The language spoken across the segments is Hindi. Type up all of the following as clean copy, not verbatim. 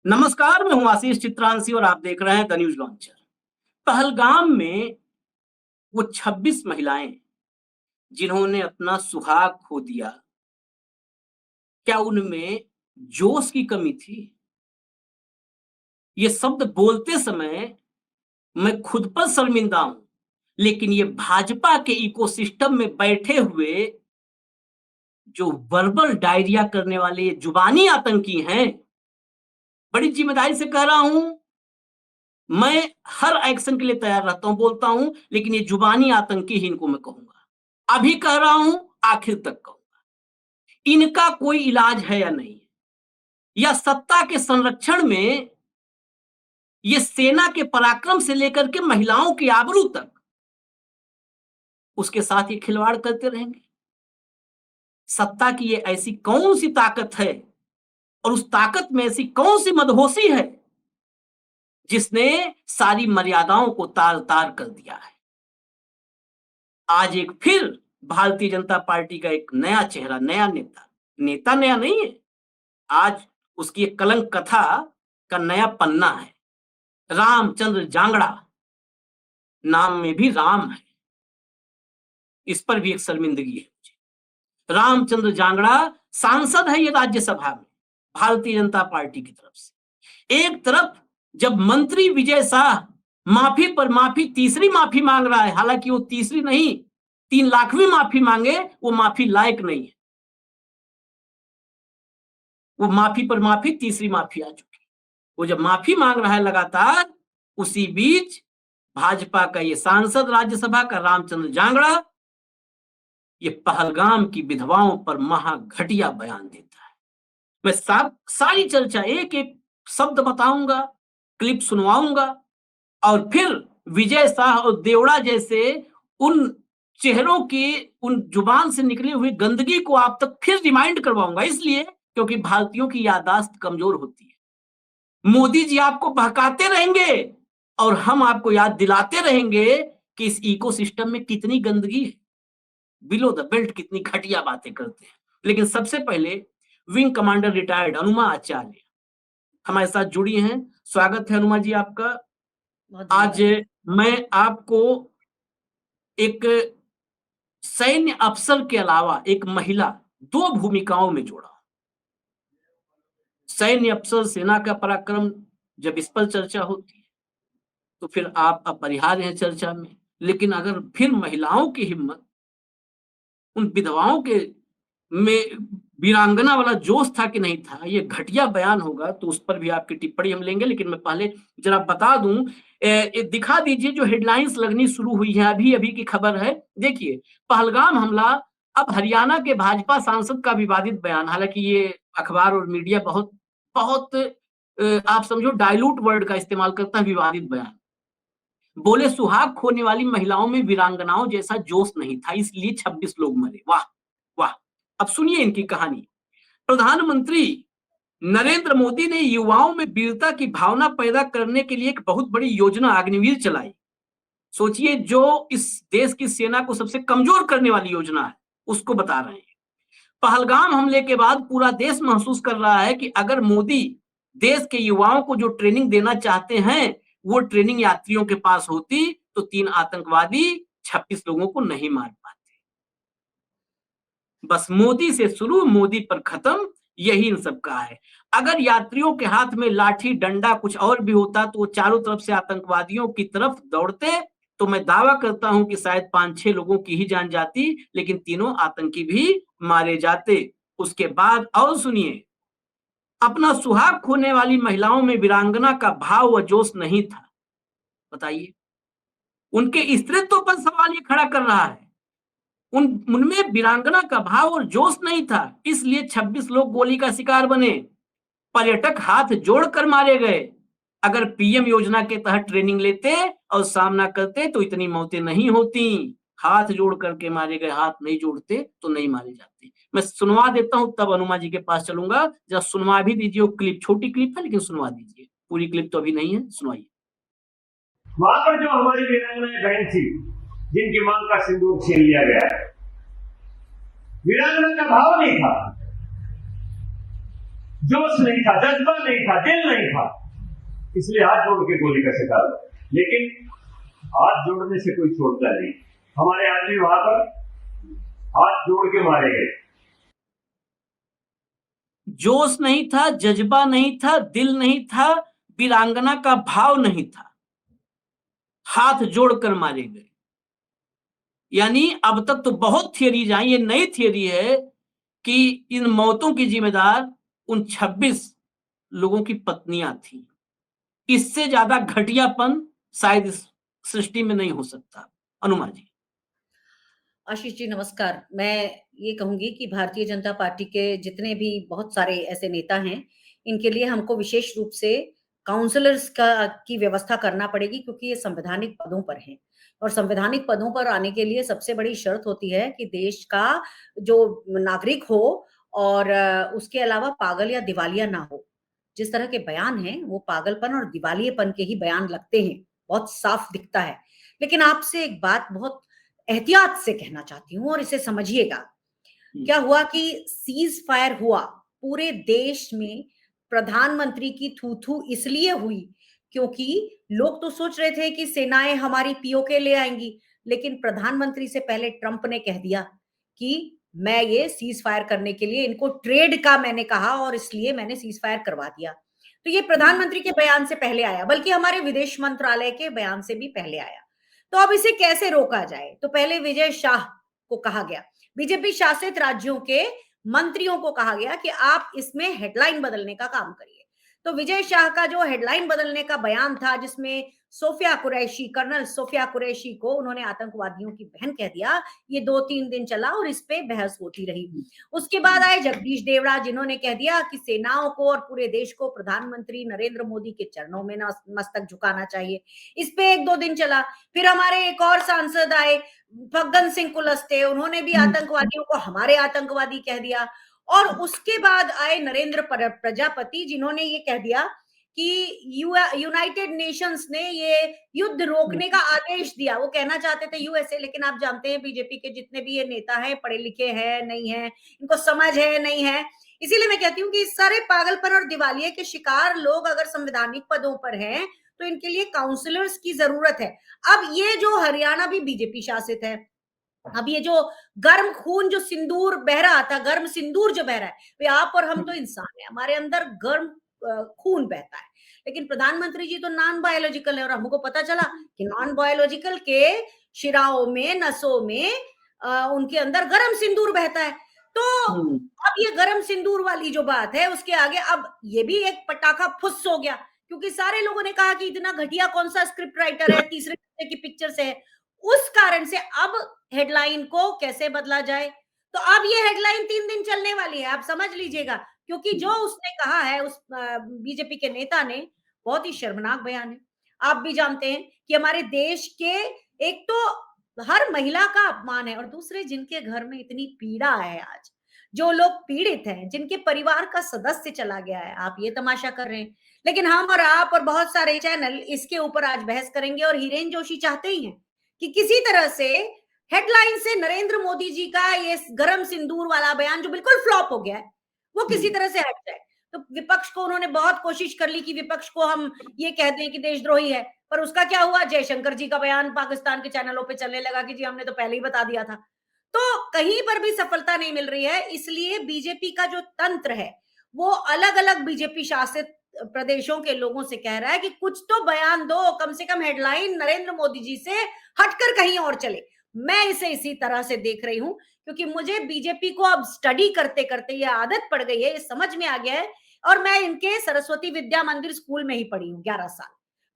नमस्कार, मैं हूं आशीष चित्रांशी और आप देख रहे हैं द न्यूज लॉन्चर। पहलगाम में वो 26 महिलाएं जिन्होंने अपना सुहाग खो दिया, क्या उनमें जोश की कमी थी? ये शब्द बोलते समय मैं खुद पर शर्मिंदा हूं, लेकिन ये भाजपा के इकोसिस्टम में बैठे हुए जो वर्बल डायरिया करने वाले ये जुबानी आतंकी हैं, बड़ी जिम्मेदारी से कह रहा हूं। मैं हर एक्शन के लिए तैयार रहता हूं, बोलता हूं, लेकिन ये जुबानी आतंकी ही इनको मैं कहूंगा। अभी कह रहा हूं, आखिर तक कहूंगा। इनका कोई इलाज है या नहीं, या सत्ता के संरक्षण में ये सेना के पराक्रम से लेकर के महिलाओं की आबरू तक उसके साथ ये खिलवाड़ करते रहेंगे। सत्ता की ये ऐसी कौन सी ताकत है और उस ताकत में ऐसी कौन सी मदहोशी है जिसने सारी मर्यादाओं को तार तार कर दिया है। आज एक फिर भारतीय जनता पार्टी का एक नया चेहरा, नया नेता, नेता नया नहीं है, आज उसकी एक कलंक कथा का नया पन्ना है। रामचंद्र जांगड़ा, नाम में भी राम है, इस पर भी एक शर्मिंदगी है मुझे। रामचंद्र जांगड़ा सांसद है ये राज्यसभा में भारतीय जनता पार्टी की तरफ से। एक तरफ जब मंत्री विजय शाह माफी पर माफी, तीसरी माफी मांग रहा है, हालांकि वो तीसरी नहीं 3 लाखवीं माफी मांगे, वो माफी लायक नहीं है। वो माफी पर माफी, तीसरी माफी आ चुकी। वो जब माफी मांग रहा है लगातार, उसी बीच भाजपा का ये सांसद राज्यसभा का रामचंद्र जांगड़ा ये पहलगाम की विधवाओं पर महा घटिया बयान देता है। मैं सारी चर्चा एक एक शब्द बताऊंगा, क्लिप सुनवाऊंगा, और फिर विजय शाह और देवड़ा जैसे उन चेहरों की उन जुबान से निकली हुई गंदगी को आप तक फिर रिमाइंड करवाऊंगा, इसलिए क्योंकि भारतीयों की याददाश्त कमजोर होती है। मोदी जी आपको बहकाते रहेंगे और हम आपको याद दिलाते रहेंगे कि इस इकोसिस्टम में कितनी गंदगी है, बिलो द बेल्ट कितनी घटिया बातें करते हैं। लेकिन सबसे पहले विंग कमांडर रिटायर्ड अनुमा आचार्य हमारे साथ जुड़ी हैं। स्वागत है अनुमा जी आपका। आज मैं आपको एक सैन्य अफसर के अलावा एक महिला, 2 भूमिकाओं में जोड़ा। सैन्य अफसर, सेना का पराक्रम, जब इस पर चर्चा होती है तो फिर आप अपरिहार्य हैं चर्चा में। लेकिन अगर फिर महिलाओं की हिम्मत, उन विधवाओं के में वीरांगना वाला जोश था कि नहीं था, ये घटिया बयान होगा तो उस पर भी आपकी टिप्पणी हम लेंगे। लेकिन मैं पहले जरा बता दूं, दिखा दीजिए जो हेडलाइंस लगनी शुरू हुई है, अभी अभी की खबर है। देखिए, पहलगाम हमला, अब हरियाणा के भाजपा सांसद का विवादित बयान। हालांकि ये अखबार और मीडिया बहुत बहुत आप समझो डाइल्यूट वर्ड का इस्तेमाल करता है, विवादित बयान। बोले सुहाग खोने वाली महिलाओं में वीरांगनाओं जैसा जोश नहीं था, इसलिए 26 लोग मरे। वाह वाह। अब सुनिए इनकी कहानी। प्रधानमंत्री नरेंद्र मोदी ने युवाओं में वीरता की भावना पैदा करने के लिए एक बहुत बड़ी योजना अग्निवीर चलाई। सोचिए, जो इस देश की सेना को सबसे कमजोर करने वाली योजना है, उसको बता रहे हैं। पहलगाम हमले के बाद पूरा देश महसूस कर रहा है कि अगर मोदी देश के युवाओं को जो ट्रेनिंग देना चाहते हैं, वो ट्रेनिंग यात्रियों के पास होती तो 3 आतंकवादी 26 लोगों को नहीं मार पाते। बस मोदी से शुरू, मोदी पर खत्म, यही इन सब का है। अगर यात्रियों के हाथ में लाठी डंडा कुछ और भी होता तो वो चारों तरफ से आतंकवादियों की तरफ दौड़ते, तो मैं दावा करता हूं कि शायद 5-6 लोगों की ही जान जाती, लेकिन तीनों आतंकी भी मारे जाते। उसके बाद और सुनिए, अपना सुहाग खोने वाली महिलाओं में वीरांगना का भाव व जोश नहीं था। बताइए, उनके स्त्रीत्व पर सवाल ये खड़ा कर रहा है। उनमें वीरांगना का भाव और जोश नहीं था, इसलिए 26 लोग गोली का शिकार बने। पर्यटक हाथ जोड़कर मारे गए। अगर पीएम योजना के तहत ट्रेनिंग लेते और सामना करते तो इतनी मौतें नहीं होती। हाथ जोड़ करके मारे गए, हाथ नहीं जोड़ते तो नहीं मारे जाते। मैं सुनवा देता हूं, तब अनुमा जी के पास चलूंगा। जरा सुनवा भी दीजिए, वो क्लिप छोटी क्लिप है लेकिन सुनवा दीजिए। पूरी क्लिप तो अभी नहीं है, सुनवाइए। वहां पर जो हमारी वीरांगनाएं बहन थी, जिनकी मांग का सिंदूर छीन लिया गया, वीरांगना का भाव नहीं था, जोश नहीं था, जज्बा नहीं था, दिल नहीं था, इसलिए हाथ जोड़ के गोली का शिकार हुआ। लेकिन हाथ जोड़ने से कोई छोड़ता नहीं। हमारे आदमी वहां पर हाथ जोड़ के मारे गए। जोश नहीं था, जज्बा नहीं था, दिल नहीं था, वीरांगना का भाव नहीं था, हाथ जोड़कर मारे गए। यानी अब तक तो बहुत थियरीज आई, ये नई थियरी है कि इन मौतों की जिम्मेदार उन 26 लोगों की पत्नियां थी। इससे ज्यादा घटियापन शायद इस सृष्टि में नहीं हो सकता। अनुमा जी। आशीष जी नमस्कार। मैं ये कहूँगी कि भारतीय जनता पार्टी के जितने भी बहुत सारे ऐसे नेता हैं, इनके लिए हमको विशेष रूप से काउंसलर्स की व्यवस्था करना पड़ेगी क्योंकि ये संवैधानिक पदों पर हैं और संवैधानिक पदों पर आने के लिए सबसे बड़ी शर्त होती है कि देश का जो नागरिक हो और उसके अलावा पागल या दिवालिया ना हो। जिस तरह के बयान हैं, वो पागलपन और दिवालियेपन के ही बयान लगते हैं, बहुत साफ दिखता है। लेकिन आपसे एक बात बहुत एहतियात से कहना चाहती हूँ और इसे समझिएगा। क्या हुआ कि सीज फायर हुआ पूरे देश में, प्रधानमंत्री की थू-थू इसलिए हुई क्योंकि लोग तो सोच रहे थे कि सेनाएं हमारी पीओके ले आएंगी, लेकिन प्रधानमंत्री से पहले ट्रंप ने कह दिया कि मैं ये सीज फायर करने के लिए इनको ट्रेड का मैंने कहा और इसलिए मैंने सीज फायर करवा दिया। तो ये प्रधानमंत्री के बयान से पहले आया, बल्कि हमारे विदेश मंत्रालय के बयान से भी पहले आया। तो अब इसे कैसे रोका जाए? तो पहले विजय शाह को कहा गया, बीजेपी शासित राज्यों के मंत्रियों को कहा गया कि आप इसमें हेडलाइन बदलने का काम करिए। तो विजय शाह का जो हेडलाइन बदलने का बयान था, जिसमें सोफिया कुरैशी, कर्नल सोफिया कुरैशी को उन्होंने आतंकवादियों की बहन कह दिया, ये 2-3 दिन चला और इस पे बहस होती रही। उसके बाद आए जगदीश देवड़ा, जिन्होंने कह दिया कि सेनाओं को और पूरे देश को प्रधानमंत्री नरेंद्र मोदी के चरणों में मस्तक झुकाना चाहिए। इस पे 1-2 दिन चला। फिर हमारे एक और सांसद आए, फग्गन सिंह कुलस्ते, उन्होंने भी आतंकवादियों को हमारे आतंकवादी कह दिया। और उसके बाद आए नरेंद्र प्रजापति, जिन्होंने ये कह दिया कि यूनाइटेड नेशंस ने ये युद्ध रोकने का आदेश दिया। वो कहना चाहते थे यूएसए, लेकिन आप जानते हैं बीजेपी के जितने भी ये नेता हैं, पढ़े लिखे हैं नहीं है, इनको समझ है नहीं है। इसीलिए मैं कहती हूँ कि इस सारे पागलपन और दिवालिये के शिकार लोग अगर संवैधानिक पदों पर हैं तो इनके लिए काउंसलर्स की जरूरत है। अब ये जो हरियाणा भी बीजेपी शासित है, अब ये जो गर्म खून जो सिंदूर बह रहा था, गर्म सिंदूर जो बह रहा है, वे आप और हम तो इंसान है, हमारे अंदर गर्म खून बहता है। लेकिन प्रधानमंत्री जी तो नॉन बायोलॉजिकल है और हमको पता चला कि नॉन बायोलॉजिकल के शिराओं में, नसों में उनके अंदर गर्म सिंदूर बहता है। तो अब ये गर्म सिंदूर वाली जो बात है, उसके आगे अब ये भी एक पटाखा फुस हो गया, क्योंकि सारे लोगों ने कहा कि इतना घटिया कौन सा स्क्रिप्ट राइटर है, तीसरे दर्जे की पिक्चर से है। उस कारण से अब हेडलाइन को कैसे बदला जाए? तो अब ये हेडलाइन 3 दिन चलने वाली है, आप समझ लीजिएगा, क्योंकि जो उसने कहा है, उस बीजेपी के नेता ने, बहुत ही शर्मनाक बयान है। आप भी जानते हैं कि हमारे देश के एक तो हर महिला का अपमान है और दूसरे जिनके घर में इतनी पीड़ा है आज, जो लोग पीड़ित हैं, जिनके परिवार का सदस्य चला गया है, आप ये तमाशा कर रहे हैं। लेकिन हम और आप और बहुत सारे चैनल इसके ऊपर आज बहस करेंगे और हिरेन जोशी चाहते ही हैं कि किसी तरह से हेडलाइन से नरेंद्र मोदी जी का ये गरम सिंदूर वाला बयान जो बिल्कुल फ्लॉप हो गया है, वो किसी तरह से हट जाए। तो विपक्ष को उन्होंने बहुत कोशिश कर ली कि विपक्ष को हम ये कह दें कि देशद्रोही है, पर उसका क्या हुआ? जयशंकर जी का बयान पाकिस्तान के चैनलों पे चलने लगा कि जी हमने तो पहले ही बता दिया था। तो कहीं पर भी सफलता नहीं मिल रही है। इसलिए बीजेपी का जो तंत्र है, वो अलग-अलग बीजेपी शासित प्रदेशों के लोगों से कह रहा है कि कुछ तो बयान दो, कम से कम हेडलाइन नरेंद्र मोदी जी से हटकर कहीं और चले। मैं इसे इसी तरह से देख रही हूं, क्योंकि मुझे बीजेपी को अब स्टडी करते करते ये आदत पड़ गई है, ये समझ में आ गया है। और मैं इनके सरस्वती विद्या मंदिर स्कूल में ही पढ़ी हूँ 11 साल,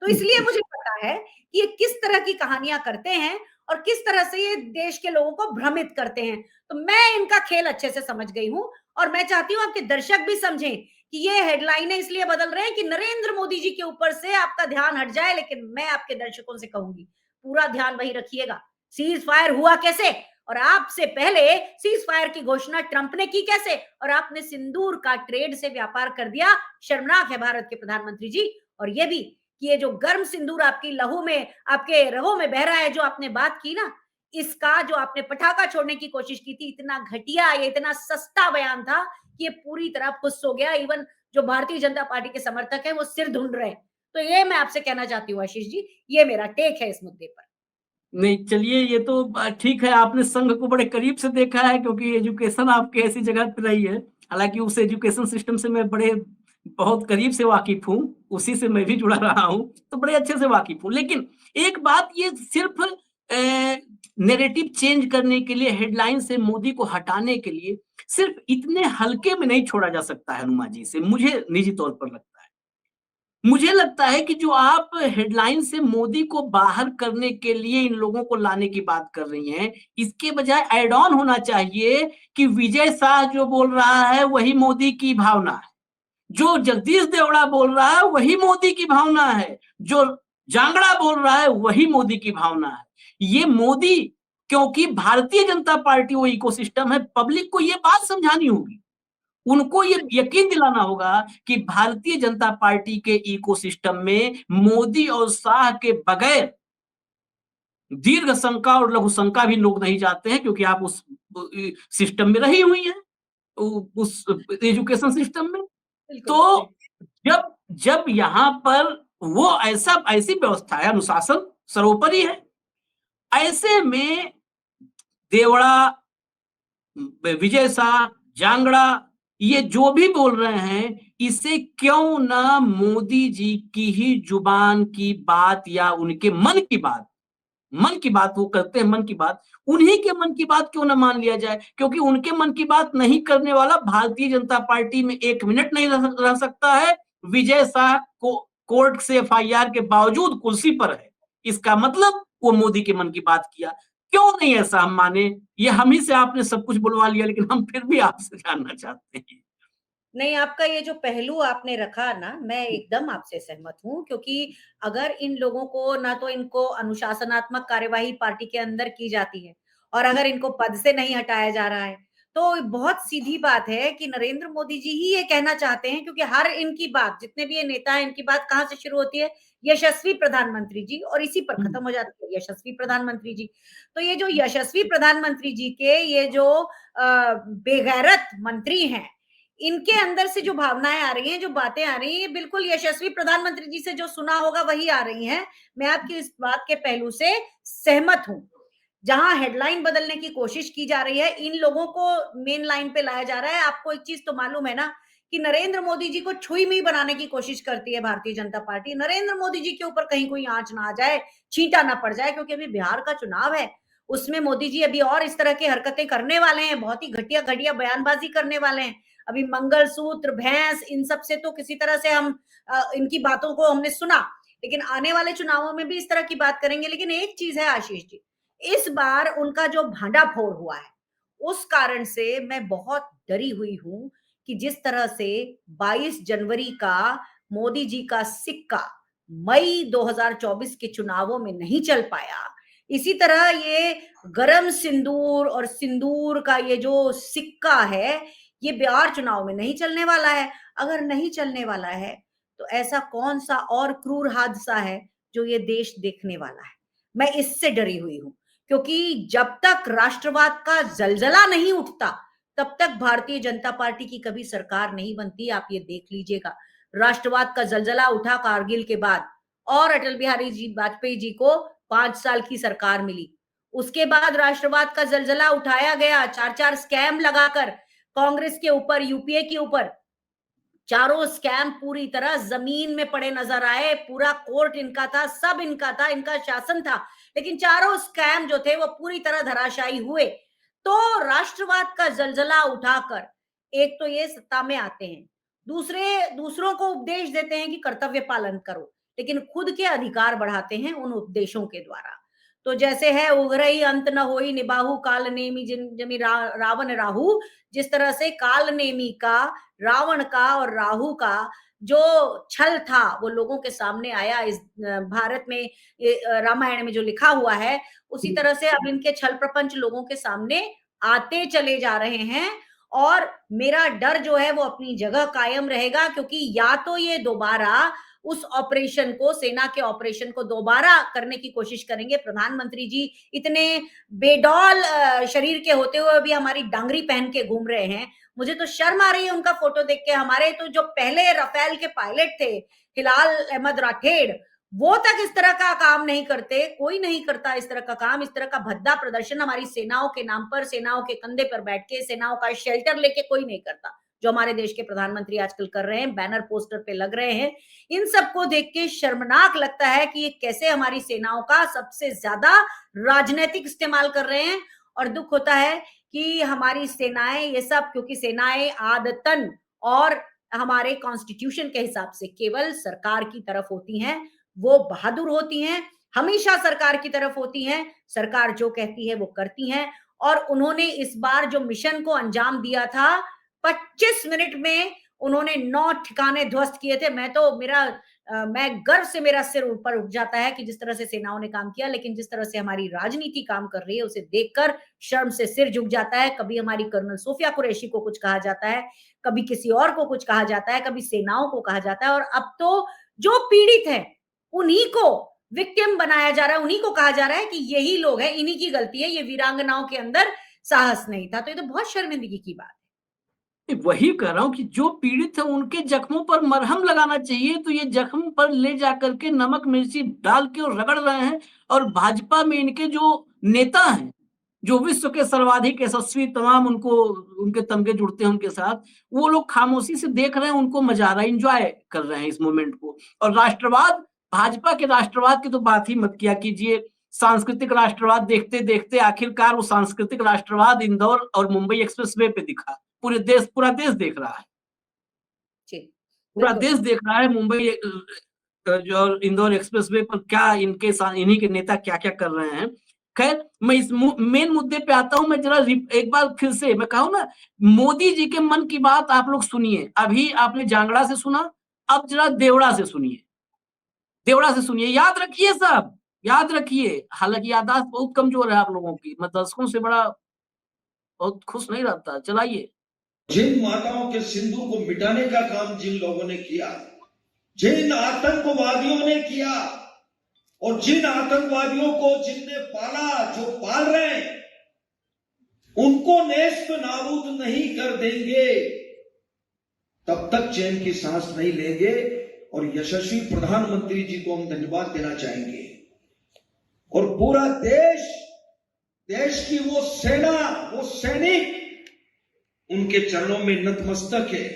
तो इसलिए मुझे पता है कि ये किस तरह की कहानियां करते हैं और किस तरह से ये देश के लोगों को भ्रमित करते हैं। तो मैं इनका खेल अच्छे से समझ गई हूं और मैं चाहती हूं आपके दर्शक भी समझें कि ये हेडलाइनें इसलिए बदल रहे हैं कि नरेंद्र मोदी जी के ऊपर से आपका ध्यान हट जाए। लेकिन मैं आपके दर्शकों से कहूंगी, पूरा ध्यान वही रखिएगा। सीज फायर हुआ कैसे, और आपसे पहले सीज फायर की घोषणा ट्रंप ने की कैसे, और आपने सिंदूर का ट्रेड से व्यापार कर दिया। शर्मनाक है भारत के प्रधानमंत्री जी। और ये भी कि ये जो गर्म सिंदूर आपकी लहू में, आपके रगों में बह रहा है, जो आपने बात की ना, इसका जो आपने पटाखा छोड़ने की कोशिश की थी, इतना घटिया, ये इतना सस्ता बयान था कि ये पूरी तरह फुस हो गया। इवन जो भारतीय जनता पार्टी के समर्थक हैं वो सिर ढूंढ रहे हैं। तो ये मैं आपसे कहना चाहती हूँ आशीष जी, ये मेरा टेक है इस मुद्दे पर। नहीं, चलिए ये तो ठीक है, आपने संघ को बड़े करीब से देखा है क्योंकि एजुकेशन आपकी ऐसी जगह पे रही है। हालाँकि उस एजुकेशन सिस्टम से मैं बड़े बहुत करीब से वाकिफ़ हूँ, उसी से मैं भी जुड़ा रहा हूँ, तो बड़े अच्छे से वाकिफ़ हूँ। लेकिन एक बात ये सिर्फ़ नैरेटिव चेंज करने के लिए, हेडलाइन से मोदी को हटाने के लिए, सिर्फ़ इतने हल्के में नहीं छोड़ा जा सकता है अनुमा जी से, मुझे निजी तौर पर लगता है। मुझे लगता है कि जो आप हेडलाइन से मोदी को बाहर करने के लिए इन लोगों को लाने की बात कर रही हैं, इसके बजाय ऐड ऑन होना चाहिए कि विजय शाह जो बोल रहा है वही मोदी की भावना है। जो जगदीश देवड़ा बोल रहा है वही मोदी की भावना है। जो जांगड़ा बोल रहा है वही मोदी की भावना है। ये मोदी क्योंकि भारतीय जनता पार्टी वो इकोसिस्टम है, पब्लिक को ये बात समझानी होगी। उनको ये यकीन दिलाना होगा कि भारतीय जनता पार्टी के इकोसिस्टम में मोदी और शाह के बगैर दीर्घ शंका और लघु शंका भी लोग नहीं जाते हैं क्योंकि आप उस सिस्टम में रही हुई हैं, उस एजुकेशन सिस्टम में। बिल्कुल, तो बिल्कुल। जब जब यहाँ पर वो ऐसी व्यवस्था है, अनुशासन सर्वोपरि है। ऐसे में देवड़ा, विजय शाह, जांगड़ा ये जो भी बोल रहे हैं, इसे क्यों ना मोदी जी की ही जुबान की बात या उनके मन की बात वो करते हैं मन की बात, उन्हीं के मन की बात क्यों ना मान लिया जाए? क्योंकि उनके मन की बात नहीं करने वाला भारतीय जनता पार्टी में 1 मिनट नहीं रह सकता है। विजय शाह को कोर्ट से एफआईआर के बावजूद कुर्सी पर है। इसका मतलब वो मोदी के मन की बात किया। क्यों नहीं ऐसा हम माने? ये हम ही से आपने सब कुछ बुलवा लिया लेकिन हम फिर भी आपसे जानना चाहते हैं। नहीं, आपका ये जो पहलू आपने रखा ना, मैं एकदम आपसे सहमत हूँ, क्योंकि अगर इन लोगों को ना तो इनको अनुशासनात्मक कार्यवाही पार्टी के अंदर की जाती है और अगर इनको पद से नहीं हटाया जा रहा है, तो बहुत सीधी बात है कि नरेंद्र मोदी जी ही ये कहना चाहते हैं, क्योंकि हर इनकी बात, जितने भी ये नेता हैं, इनकी बात कहाँ से शुरू होती है? यशस्वी प्रधानमंत्री जी, और इसी पर खत्म हो जाती है, यशस्वी प्रधानमंत्री जी। तो ये जो यशस्वी प्रधानमंत्री जी के ये जो बेगैरत मंत्री हैं, इनके अंदर से जो भावनाएं आ रही हैं, जो बातें आ रही हैं, ये बिल्कुल यशस्वी प्रधानमंत्री जी से जो सुना होगा वही आ रही हैं। मैं आपकी इस बात के पहलू से सहमत हूँ। जहां हेडलाइन बदलने की कोशिश की जा रही है, इन लोगों को मेन लाइन पे लाया जा रहा है। आपको एक चीज तो मालूम है ना कि नरेंद्र मोदी जी को छुई मुई बनाने की कोशिश करती है भारतीय जनता पार्टी। नरेंद्र मोदी जी के ऊपर कहीं कोई आंच ना आ जाए, छींटा ना पड़ जाए, क्योंकि अभी बिहार का चुनाव है। उसमें मोदी जी अभी और इस तरह की हरकतें करने वाले हैं, बहुत ही घटिया घटिया बयानबाजी करने वाले हैं। अभी मंगलसूत्र, भैंस, इन सब से तो किसी तरह से हम इनकी बातों को हमने सुना, लेकिन आने वाले चुनावों में भी इस तरह की बात करेंगे। लेकिन एक चीज है आशीष जी, इस बार उनका जो भांडाफोड़ हुआ है, उस कारण से मैं बहुत डरी हुई हूं कि जिस तरह से 22 जनवरी का मोदी जी का सिक्का मई 2024 के चुनावों में नहीं चल पाया, इसी तरह ये गरम सिंदूर और सिंदूर का ये जो सिक्का है, ये बिहार चुनाव में नहीं चलने वाला है। अगर नहीं चलने वाला है, तो ऐसा कौन सा और क्रूर हादसा है जो ये देश देखने वाला है? मैं इससे डरी हुई हूं, क्योंकि जब तक राष्ट्रवाद का जलजला नहीं उठता, तब तक भारतीय जनता पार्टी की कभी सरकार नहीं बनती। आप ये देख लीजिएगा, राष्ट्रवाद का जलजला उठा कारगिल के बाद, और अटल बिहारी जी वाजपेयी जी को 5 साल की सरकार मिली। उसके बाद राष्ट्रवाद का जलजला उठाया गया, 4-4 स्कैम लगाकर कांग्रेस के ऊपर, यूपीए के ऊपर। चारों स्कैम पूरी तरह जमीन में पड़े नजर आए। पूरा कोर्ट इनका था, सब इनका था, इनका शासन था, लेकिन चारों स्कैम जो थे वो पूरी तरह धराशायी हुए। तो राष्ट्रवाद का जलजला उठाकर एक तो ये सत्ता में आते हैं, दूसरे दूसरों को उपदेश देते हैं कि कर्तव्य पालन करो, लेकिन खुद के अधिकार बढ़ाते हैं उन उपदेशों के द्वारा। तो जैसे है, उघरई अंत न होई निबाहु काल नेमी जिन जमी रावण राहु, जिस तरह से काल नेमी का, रावण का और राहु का जो छल था वो लोगों के सामने आया। इस भारत में, रामायण में जो लिखा हुआ है, उसी तरह से अब इनके छल प्रपंच लोगों के सामने आते चले जा रहे हैं। और मेरा डर जो है वो अपनी जगह कायम रहेगा, क्योंकि या तो ये दोबारा उस ऑपरेशन को, सेना के ऑपरेशन को दोबारा करने की कोशिश करेंगे। प्रधानमंत्री जी इतने बेडौल शरीर के होते हुए भी हमारी डांगरी पहन के घूम रहे हैं। मुझे तो शर्म आ रही है उनका फोटो देख के। हमारे तो जो पहले राफेल के पायलट थे, हिलाल अहमद राठेड़, वो तक इस तरह का काम नहीं करते। कोई नहीं करता इस तरह का काम। इस तरह का भद्दा प्रदर्शन हमारी सेनाओं के नाम पर, सेनाओं के कंधे पर बैठ के, सेनाओं का शेल्टर लेके कोई नहीं करता, जो हमारे देश के प्रधानमंत्री आजकल कर रहे हैं, बैनर पोस्टर पे लग रहे हैं। इन सबको देख के शर्मनाक लगता है कि ये कैसे हमारी सेनाओं का सबसे ज्यादा राजनीतिक इस्तेमाल कर रहे हैं। और दुख होता है कि हमारी सेनाएं ये सब, क्योंकि सेनाएं आदतन और हमारे कॉन्स्टिट्यूशन के हिसाब से केवल सरकार की तरफ होती हैं, वो बहादुर होती हैं, हमेशा सरकार की तरफ होती हैं, सरकार जो कहती है वो करती हैं। और उन्होंने इस बार जो मिशन को अंजाम दिया था, 25 मिनट में उन्होंने 9 ठिकाने ध्वस्त किए थे। मैं गर्व से मेरा सिर ऊपर उठ जाता है कि जिस तरह से सेनाओं ने काम किया। लेकिन जिस तरह से हमारी राजनीति काम कर रही है, उसे देखकर शर्म से सिर झुक जाता है। कभी हमारी कर्नल सोफिया कुरैशी को कुछ कहा जाता है, कभी किसी और को कुछ कहा जाता है, कभी सेनाओं को कहा जाता है, और अब तो जो पीड़ित है उन्हीं को विक्टिम बनाया जा रहा है, उन्हीं को कहा जा रहा है कि यही लोग हैं, इन्हीं की गलती है, ये वीरांगनाओं के अंदर साहस नहीं था। तो ये तो बहुत शर्मिंदगी की बात है। वही कह रहा हूँ कि जो पीड़ित है उनके जख्मों पर मरहम लगाना चाहिए, तो ये जख्म पर ले जाकर के नमक मिर्ची डाल के और रगड़ रहे हैं। और भाजपा में इनके जो नेता हैं, जो विश्व के सर्वाधिक यशस्वी, तमाम उनको उनके तमगे जुड़ते हैं उनके साथ, वो लोग खामोशी से देख रहे हैं, उनको मजा आ रहा है, एंजॉय कर रहे हैं इस मोमेंट को। और राष्ट्रवाद, भाजपा के राष्ट्रवाद की तो बात ही मत किया कीजिए। सांस्कृतिक राष्ट्रवाद देखते देखते आखिरकार वो सांस्कृतिक राष्ट्रवाद इंदौर और मुंबई एक्सप्रेसवे पे दिखा। पूरा देश देख रहा है, जी, पूरा बिल्कुल। देश देख रहा है मुंबई जो इंदौर एक्सप्रेसवे पर क्या इन्हीं के नेता क्या-क्या कर रहे हैं। खैर, मैं इस मेन मुद्दे पे आता हूँ। मैं जरा एक बार फिर से मैं कहूँ ना, मोदी जी के मन की बात आप लोग सुनिए। अभी आपने जांगड़ा से सुना, अब जरा देवड़ा से सुनिए। देवड़ा से सुनिए, याद रखिए सब, याद रखिए। हालाँकि याददाश्त बहुत कमज़ोर है आप लोगों की, मैं दर्शकों से बड़ा बहुत खुश नहीं रहता। चलाइए। जिन माताओं के सिंदूर को मिटाने का काम जिन लोगों ने किया, जिन आतंकवादियों ने किया, और जिन आतंकवादियों को जिनने पाला, जो पाल रहे हैं, उनको नेस्त नाबूद नहीं कर देंगे तब तक चैन की सांस नहीं लेंगे। और यशस्वी प्रधानमंत्री जी को हम धन्यवाद देना चाहेंगे। और पूरा देश की वो सेना, वो सैनिक उनके चरणों में नतमस्तक है।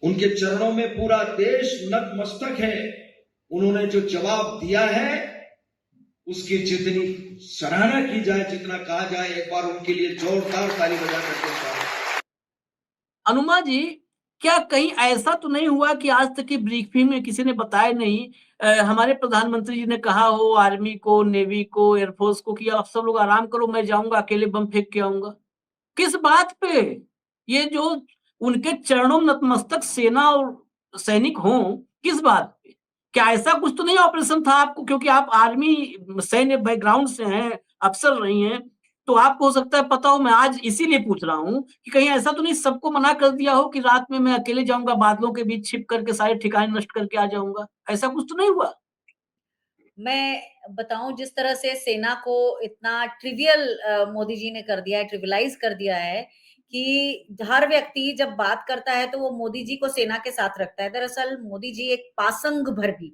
उनके चरणों में पूरा देश नतमस्तक है। उन्होंने जो जवाब दिया है उसकी जितनी सराहना की जाए, जितना कहा जाए, एक बार उनके लिए जोरदार ताली बजा करके। अनुमा जी, क्या कहीं ऐसा तो नहीं हुआ कि आज तक की ब्रीफिंग में किसी ने बताया नहीं, हमारे प्रधानमंत्री जी ने कहा हो आर्मी को, नेवी को, एयरफोर्स को कि आप सब लोग आराम करो, मैं जाऊंगा अकेले बम फेंक के आऊंगा। किस बात पे? ये जो उनके चरणों में नतमस्तक सेना और सैनिक हों, किस बात पे? क्या ऐसा कुछ तो नहीं ऑपरेशन था आपको, क्योंकि आप आर्मी सैन्य बैकग्राउंड से हैं, अफसर रही हैं, तो आपको हो सकता है पता हो। मैं आज इसीलिए पूछ रहा हूँ कि कहीं ऐसा तो नहीं सबको मना कर दिया हो कि रात में मैं अकेले जाऊंगा, बादलों के बीच छिप करके सारे ठिकाने नष्ट करके आ जाऊंगा। ऐसा कुछ तो नहीं हुआ? मैं बताऊं, जिस तरह से सेना को इतना ट्रिवियल मोदी जी ने कर दिया है, ट्रिविलाइज कर दिया है कि हर व्यक्ति जब बात करता है तो वो मोदी जी को सेना के साथ रखता है। दरअसल मोदी जी एक पासंग भर भी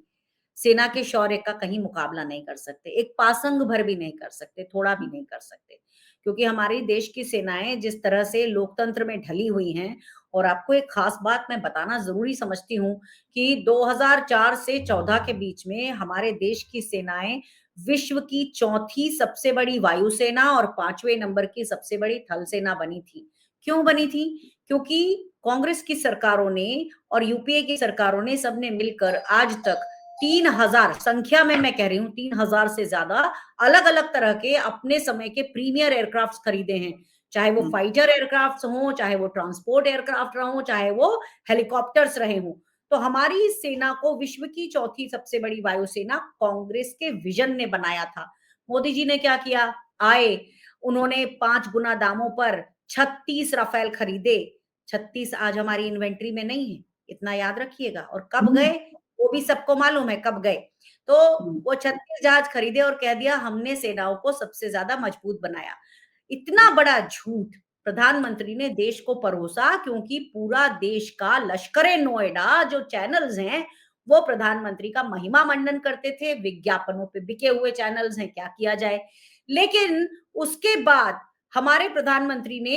सेना के शौर्य का कहीं मुकाबला नहीं कर सकते, एक पासंग भर भी नहीं कर सकते, थोड़ा भी नहीं कर सकते। क्योंकि हमारी देश की सेनाएं जिस तरह से लोकतंत्र में ढली हुई हैं, और आपको एक खास बात मैं बताना जरूरी समझती हूँ कि 2004 से 14 के बीच में हमारे देश की सेनाएं विश्व की चौथी सबसे बड़ी वायुसेना और 5वें नंबर की सबसे बड़ी थल सेना बनी थी। क्यों बनी थी? क्योंकि कांग्रेस की सरकारों ने और यूपीए की सरकारों ने सबने मिलकर आज तक 3000 संख्या में, मैं कह रही हूँ 3000 से ज्यादा अलग अलग तरह के अपने समय के प्रीमियर एयरक्राफ्ट खरीदे हैं। चाहे वो फाइटर एयरक्राफ्ट हो, चाहे वो ट्रांसपोर्ट एयरक्राफ्ट हो, चाहे वो हेलीकॉप्टर्स रहे हों। तो हमारी सेना को विश्व की चौथी सबसे बड़ी वायुसेना कांग्रेस के विजन ने बनाया था। मोदी जी ने क्या किया? आए, उन्होंने 5 गुना दामों पर 36 राफेल खरीदे। 36 आज हमारी इन्वेंट्री में नहीं है। इतना याद रखिएगा। और कब गए वो भी सबको मालूम है कब गए। तो वो 36 जहाज खरीदे और कह दिया हमने सेनाओं को सबसे ज्यादा मजबूत बनाया। इतना बड़ा झूठ प्रधानमंत्री ने देश को परोसा, क्योंकि पूरा देश का लश्करे नोएडा जो चैनल्स हैं वो प्रधानमंत्री का महिमा मंडन करते थे। विज्ञापनों पे बिके हुए चैनल्स हैं, क्या किया जाए। लेकिन उसके बाद हमारे प्रधानमंत्री ने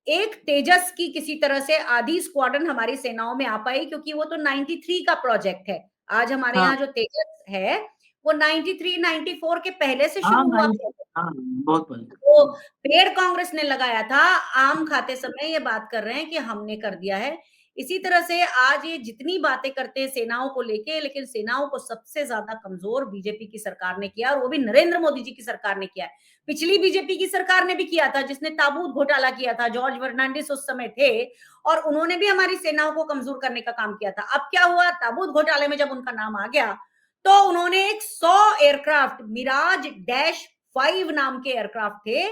एक तेजस की किसी तरह से आधी स्क्वाड्रन हमारी सेनाओं में आ पाई, क्योंकि वो तो 93 का प्रोजेक्ट है। आज हमारे हाँ यहाँ जो तेजस है वो 93 94 के पहले से हाँ शुरू हुआ। हाँ, बहुत पहले। तो पेड़ कांग्रेस ने लगाया था, आम खाते समय ये बात कर रहे हैं कि हमने कर दिया है। इसी तरह से आज ये जितनी बातें करते हैं सेनाओं को लेके, लेकिन सेनाओं को सबसे ज्यादा कमजोर बीजेपी की सरकार ने किया, और वो भी नरेंद्र मोदी जी की सरकार ने किया है। पिछली बीजेपी की सरकार ने भी किया था, जिसने ताबूत घोटाला किया था, जॉर्ज फर्नांडिस उस समय थे, और उन्होंने भी हमारी सेनाओं को कमजोर करने का काम किया था। अब क्या हुआ, ताबूत घोटाले में जब उनका नाम आ गया तो उन्होंने एक 100 एयरक्राफ्ट, मिराज डैश 5 नाम के एयरक्राफ्ट थे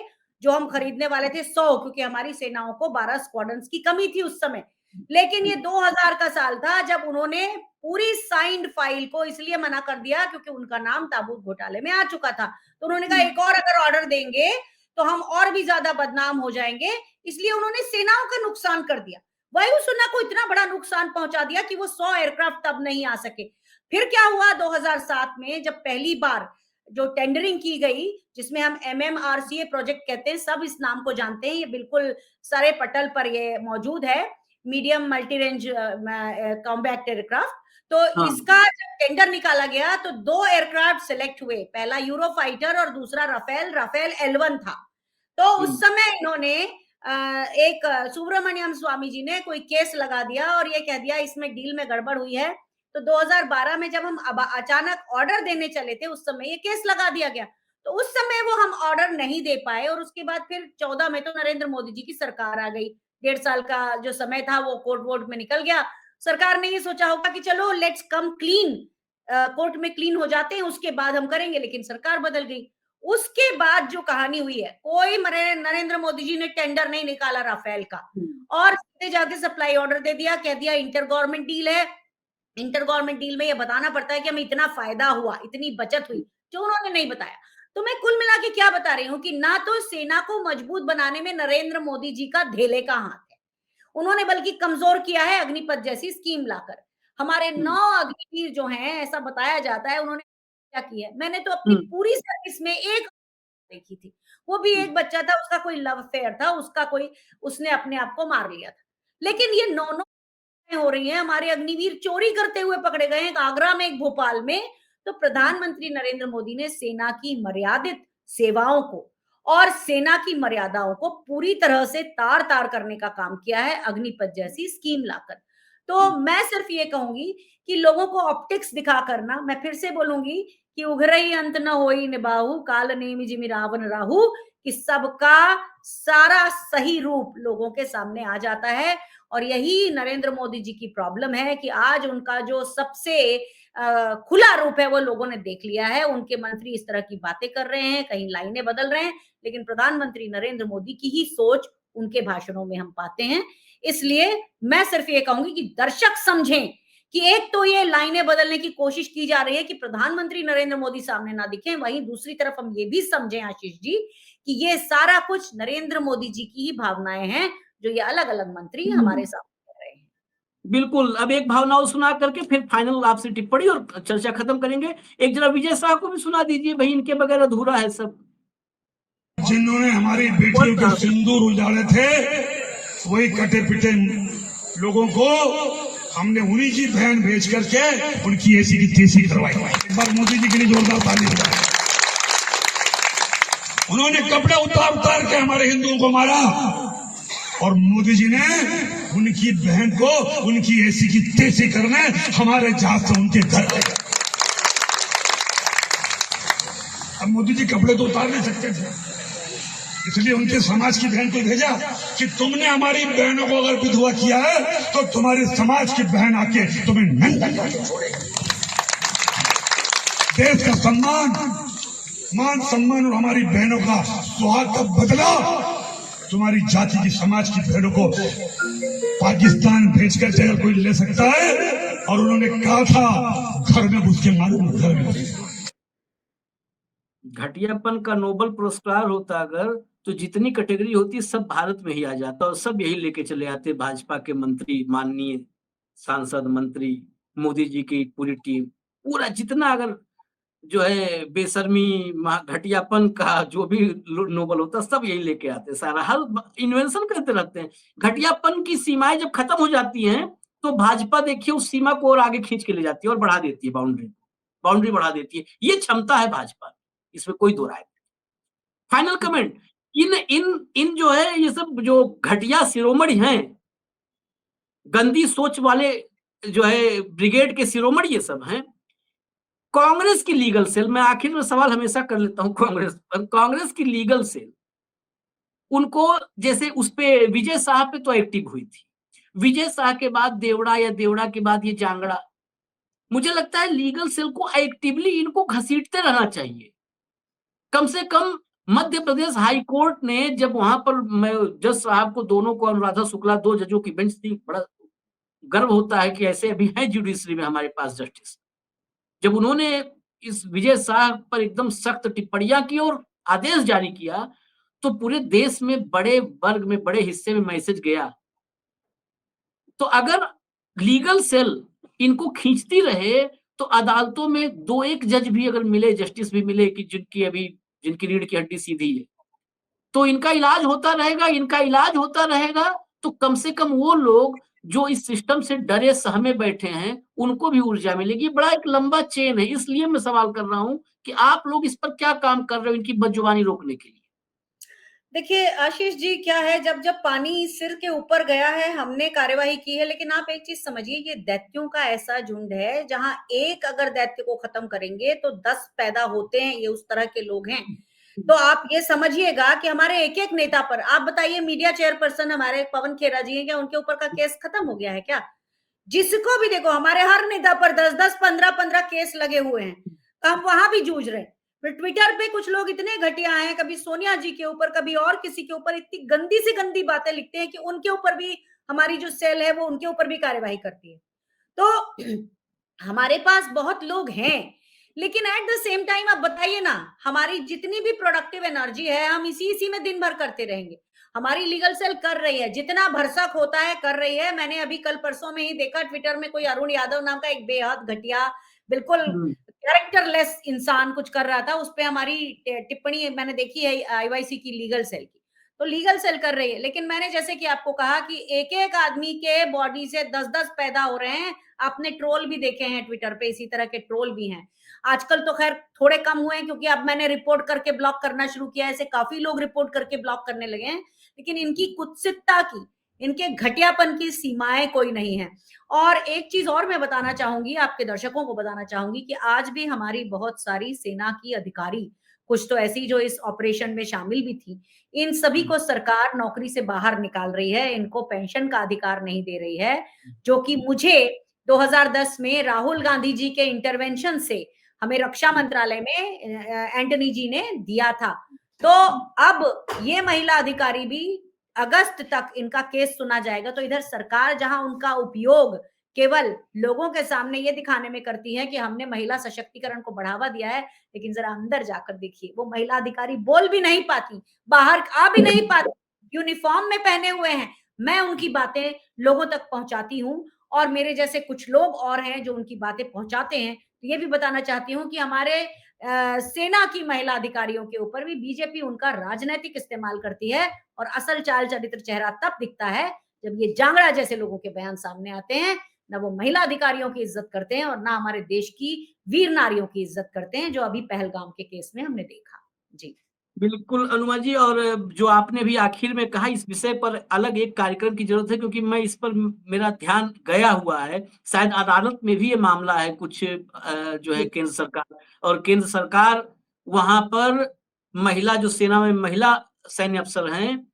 जो हम खरीदने वाले थे 100, क्योंकि हमारी सेनाओं को 12 स्क्वाड्रन्स की कमी थी उस समय। लेकिन ये 2000 का साल था जब उन्होंने पूरी साइंड फाइल को इसलिए मना कर दिया क्योंकि उनका नाम ताबूत घोटाले में आ चुका था। तो उन्होंने कहा एक और अगर ऑर्डर देंगे तो हम और भी ज्यादा बदनाम हो जाएंगे, इसलिए उन्होंने सेनाओं का नुकसान कर दिया। वायुसेना को इतना बड़ा नुकसान पहुंचा दिया कि वो 100 एयरक्राफ्ट तब नहीं आ सके। फिर क्या हुआ 2007 में, जब पहली बार जो टेंडरिंग की गई, जिसमें हम MMRCA प्रोजेक्ट कहते हैं, सब इस नाम को जानते हैं, ये बिल्कुल सारे पटल पर ये मौजूद है, medium multi range combat aircraft. तो हाँ। इसका जब टेंडर निकाला गया तो 2 एयरक्राफ्ट सिलेक्ट हुए, पहला यूरो फाइटर और दूसरा राफेल L1 था। तो उस समय इन्होंने एक सुब्रमण्यम स्वामी जी ने कोई केस लगा दिया और ये कह दिया इसमें डील में गड़बड़ हुई है। तो 2012 में जब हम अचानक ऑर्डर देने चले थे, उस समय ये केस लगा दिया गया। तो उस समय वो हम ऑर्डर नहीं दे पाए, और उसके बाद फिर 14 में तो नरेंद्र मोदी जी की सरकार आ गई। 1.5 साल का जो समय था वो कोर्ट वोट में निकल गया। सरकार ने ये सोचा होगा कि चलो लेट्स कम क्लीन, कोर्ट में क्लीन हो जाते हैं उसके बाद हम करेंगे, लेकिन सरकार बदल गई। उसके बाद जो कहानी हुई है, कोई नरेंद्र मोदी जी ने टेंडर नहीं निकाला राफेल का, और सीधे जाके सप्लाई ऑर्डर दे दिया, कह दिया इंटर गवर्नमेंट डील है। इंटर गवर्नमेंट डील में ये बताना पड़ता है कि हमें इतना फायदा हुआ, इतनी बचत हुई, जो उन्होंने नहीं बताया। तो मैं कुल मिला के क्या बता रही हूँ कि ना तो सेना को मजबूत बनाने में नरेंद्र मोदी जी का धेले का हाथ है, उन्होंने बल्कि कमजोर किया है अग्निपथ जैसी स्कीम लाकर। हमारे 9 अग्निवीर जो हैं, ऐसा बताया जाता है, उन्होंने क्या किया है। मैंने तो अपनी पूरी सर्विस में एक देखी थी, वो भी एक बच्चा था, उसका कोई लव अफेयर था, उसने अपने आप को मार लिया था। लेकिन ये 9 हो रही हैं, हमारे अग्निवीर चोरी करते हुए पकड़े गए, एक आगरा में, एक भोपाल में। तो प्रधानमंत्री नरेंद्र मोदी ने सेना की मर्यादित सेवाओं को और सेना की मर्यादाओं को पूरी तरह से तार तार करने का काम किया है अग्निपथ जैसी स्कीम लाकर। तो मैं सिर्फ ये कहूंगी कि लोगों को ऑप्टिक्स दिखा करना, मैं फिर से बोलूंगी कि उघरई अंत न होई निबाहु, काल नेमि जिमि रावण राहु, कि सबका सारा सही रूप लोगों के सामने आ जाता है। और यही नरेंद्र मोदी जी की प्रॉब्लम है कि आज उनका जो सबसे खुला रूप है वो लोगों ने देख लिया है। उनके मंत्री इस तरह की बातें कर रहे हैं, कहीं लाइनें बदल रहे हैं, लेकिन प्रधानमंत्री नरेंद्र मोदी की ही सोच उनके भाषणों में हम पाते हैं। इसलिए मैं सिर्फ ये कहूंगी कि दर्शक समझें कि एक तो ये लाइनें बदलने की कोशिश की जा रही है कि प्रधानमंत्री नरेंद्र मोदी सामने ना दिखें, वहीं दूसरी तरफ हम ये भी समझें आशीष जी कि ये सारा कुछ नरेंद्र मोदी जी की ही भावनाएं हैं जो ये अलग अलग मंत्री हमारे सामने कर रहे हैं। बिल्कुल, अब एक भावनाओं सुना करके फिर फाइनल आपसे टिप्पणी और चर्चा खत्म करेंगे। एक जरा विजय शाह को भी सुना दीजिए, भाई इनके बगैर अधूरा है सब। जिन्होंने हमारी बेटियों के सिंदूर उजाड़े थे, वही कटे पिटे लोगों को हमने उन्हीं की बहन भेज करके उनकी ऐसी की तैसी करवाई। एक बार मोदी जी के लिए जोरदार ताली बजाएं। उन्होंने कपड़े उतार उतार के हमारे हिंदुओं को मारा, और मोदी जी ने उनकी बहन को उनकी ऐसी की तैसी करने हमारे जहाज से उनके घर ले गए। अब मोदी जी कपड़े तो उतार नहीं सकते थे, इसलिए उनके समाज की बहन को भेजा कि तुमने हमारी बहनों को अगर विधवा किया है तो तुम्हारे समाज की बहन आके तुम्हें नंगा करके छोड़ेगी। देश का सम्मान, मान सम्मान और हमारी बहनों का सुहाग का बदला तुम्हारी जाति की समाज की भेड़ों को पाकिस्तान भेजकर अगर कोई ले सकता है, और उन्होंने कहा था घर में घुस के मालूम, घर में घुस के। घटियापन का नोबेल पुरस्कार होता अगर, तो जितनी कैटेगरी होती सब भारत में ही आ जाता और सब यही लेके चले आते भाजपा के मंत्री, माननीय सांसद, मंत्री, मोदी जी की पूरी टीम, पूरा जितना अगर जो है बेशर्मी, घटियापन का जो भी नोबेल होता सब यही लेके आते सारा, हर इन्वेंशन करते रहते हैं। घटियापन की सीमाएं जब खत्म हो जाती हैं तो भाजपा देखिए उस सीमा को और आगे खींच के ले जाती है और बढ़ा देती है, बाउंड्री बढ़ा देती है। ये क्षमता है भाजपा की, इसमें कोई दो राय नहीं। फाइनल कमेंट, इन इन इन जो है ये सब जो घटिया शिरोमणि हैं, गंदी सोच वाले जो है ब्रिगेड के शिरोमणि ये सब हैं, कांग्रेस की लीगल सेल, मैं आखिर में सवाल हमेशा कर लेता हूं कांग्रेस पर, कांग्रेस की लीगल सेल उनको, जैसे उस पे विजय शाह पे तो एक्टिव हुई थी, विजय शाह के बाद देवड़ा या देवड़ा के बाद ये जांगड़ा, मुझे लगता है लीगल सेल को एक्टिवली इनको घसीटते रहना चाहिए। कम से कम मध्य प्रदेश हाई कोर्ट ने जब वहां पर जज साहब को, दोनों को, अनुराधा शुक्ला 2 जजों की बेंच थी, बड़ा गर्व होता है कि ऐसे अभी है जुडिशरी में हमारे पास जस्टिस। जब उन्होंने इस विजय शाह पर एकदम सख्त टिप्पणियां की और आदेश जारी किया, तो पूरे देश में बड़े वर्ग में, बड़े हिस्से में मैसेज गया। तो अगर लीगल सेल इनको खींचती रहे तो अदालतों में 2-1 जज भी अगर मिले, जस्टिस भी मिले कि जिनकी रीढ़ की हड्डी सीधी है, तो इनका इलाज होता रहेगा, तो कम से कम वो लोग जो इस सिस्टम से डरे सहमे बैठे हैं, उनको भी ऊर्जा मिलेगी। बड़ा एक लंबा चेन है, इसलिए मैं सवाल कर रहा हूं कि आप लोग इस पर क्या काम कर रहे हो इनकी बदजुबानी रोकने के लिए? देखिए आशीष जी, क्या है, जब जब पानी सिर के ऊपर गया है हमने कार्यवाही की है, लेकिन आप एक चीज समझिए, ये दैत्यों का ऐसा झुंड है जहां एक अगर दैत्य को खत्म करेंगे तो 10 पैदा होते हैं, ये उस तरह के लोग हैं। तो आप ये समझिएगा कि हमारे एक एक नेता पर, आप बताइए, मीडिया चेयरपर्सन हमारे पवन खेरा जी हैं, क्या उनके ऊपर का केस खत्म हो गया है क्या? जिसको भी देखो हमारे हर नेता पर 10-10, 15-15 केस लगे हुए हैं, हम वहां भी जूझ रहे हैं। फिर ट्विटर पे कुछ लोग इतने घटिया हैं, कभी सोनिया जी के ऊपर, कभी और किसी के ऊपर इतनी गंदी से गंदी बातें लिखते हैं कि उनके ऊपर भी हमारी जो सेल है वो उनके ऊपर भी कार्यवाही करती है। तो हमारे पास बहुत लोग हैं, लेकिन एट द सेम टाइम आप बताइए ना, हमारी जितनी भी प्रोडक्टिव एनर्जी है हम इसी में दिन भर करते रहेंगे। हमारी लीगल सेल कर रही है, जितना भरसक होता है कर रही है। मैंने अभी कल परसों में ही देखा ट्विटर में कोई अरुण यादव नाम का एक बेहद घटिया, बिल्कुल कैरेक्टरलेस इंसान कुछ कर रहा था, उस पे हमारी टिप्पणी मैंने देखी है आईवाईसी की लीगल सेल की। तो लीगल सेल कर रही है, लेकिन मैंने जैसे कि आपको कहा कि एक एक आदमी के बॉडी से 10-10 पैदा हो रहे हैं। आपने ट्रोल भी देखे हैं ट्विटर पे, इसी तरह के ट्रोल भी हैं। आजकल तो खैर थोड़े कम हुए हैं, क्योंकि अब मैंने रिपोर्ट करके ब्लॉक करना शुरू किया है, ऐसे काफी लोग रिपोर्ट करके ब्लॉक करने लगे हैं। लेकिन इनकी कुत्सितता की, इनके घटियापन की सीमाएं कोई नहीं है। और एक चीज और मैं बताना चाहूंगी, आपके दर्शकों को बताना चाहूंगी कि आज भी हमारी बहुत सारी सेना की अधिकारी, कुछ तो ऐसी जो इस ऑपरेशन में शामिल भी थी, इन सभी को सरकार नौकरी से बाहर निकाल रही है, इनको पेंशन का अधिकार नहीं दे रही है, जो कि मुझे 2010 में राहुल गांधी जी के इंटरवेंशन से हमें रक्षा मंत्रालय में एंटनी जी ने दिया था। तो अब ये महिला अधिकारी भी, अगस्त तक इनका केस सुना जाएगा। तो इधर सरकार जहां उनका उपयोग केवल लोगों के सामने ये दिखाने में करती है कि हमने महिला सशक्तिकरण को बढ़ावा दिया है, लेकिन जरा अंदर जाकर देखिए, वो महिला अधिकारी बोल भी नहीं पाती, बाहर आ भी नहीं पाती, यूनिफॉर्म में पहने हुए हैं। मैं उनकी बातें लोगों तक पहुंचाती हूँ, और मेरे जैसे कुछ लोग और हैं जो उनकी बातें पहुंचाते हैं। तो ये भी बताना चाहती हूँ कि हमारे सेना की महिला अधिकारियों के ऊपर भी बीजेपी उनका राजनीतिक इस्तेमाल करती है, और असल चाल चरित्र चेहरा तब दिखता है जब ये जांगड़ा जैसे लोगों के बयान सामने आते हैं। ना वो महिला अधिकारियों की इज्जत करते हैं, और ना हमारे देश की वीर नारियों की इज्जत करते हैं, जो अभी पहलगाम के केस में हमने देखा। जी बिल्कुल अनुमा जी, और जो आपने भी आखिर में कहा, इस विषय पर अलग एक कार्यक्रम की जरूरत है, क्योंकि मैं इस पर मेरा ध्यान गया हुआ है। शायद अदालत में भी ये मामला है कुछ, जो है केंद्र सरकार, और केंद्र सरकार वहां पर महिला, जो सेना में महिला सैन्य अफसर हैं,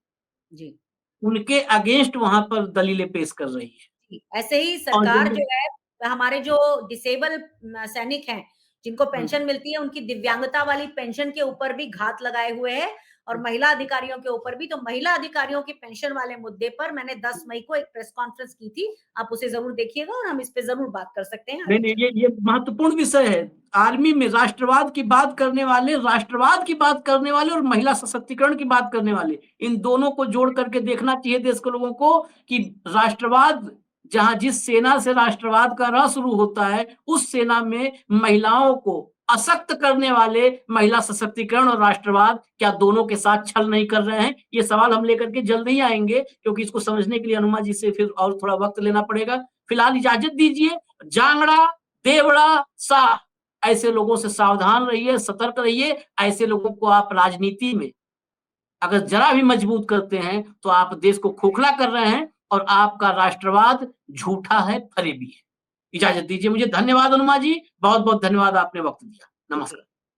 जी उनके अगेंस्ट वहां पर दलीलें पेश कर रही है। जी। ऐसे ही और सरकार जो है, हमारे जो डिसेबल सैनिक हैं जिनको पेंशन मिलती है, उनकी दिव्यांगता वाली पेंशन के ऊपर भी घात लगाए हुए है, और महिला अधिकारियों के ऊपर भी। तो महिला अधिकारियों की पेंशन वाले मुद्दे पर मैंने 10 मई को एक प्रेस कॉन्फ्रेंस की थी, आप उसे जरूर देखिएगा और हम इस पे जरूर बात कर सकते हैं। नहीं, ये महत्वपूर्ण विषय है। आर्मी में राष्ट्रवाद की बात करने वाले, राष्ट्रवाद की बात करने वाले और महिला सशक्तिकरण की बात करने वाले, इन दोनों को जोड़ करके देखना चाहिए देश के लोगों को कि राष्ट्रवाद, जहां जिस सेना से राष्ट्रवाद का र शुरू होता है, उस सेना में महिलाओं को अशक्त करने वाले महिला सशक्तिकरण और राष्ट्रवाद क्या दोनों के साथ छल नहीं कर रहे हैं? ये सवाल हम लेकर के जल्द ही आएंगे, क्योंकि इसको समझने के लिए हनुमा जी से फिर और थोड़ा वक्त लेना पड़ेगा। फिलहाल इजाजत दीजिए। जांगड़ा, देवड़ा, शाह, ऐसे लोगों से सावधान रहिए, सतर्क रहिए। ऐसे लोगों को आप राजनीति में अगर जरा भी मजबूत करते हैं तो आप देश को खोखला कर रहे हैं और आपका राष्ट्रवाद झूठा है, फरेबी है। इजाजत दीजिए मुझे। धन्यवाद हनुमा जी, बहुत बहुत धन्यवाद, आपने वक्त दिया। नमस्कार।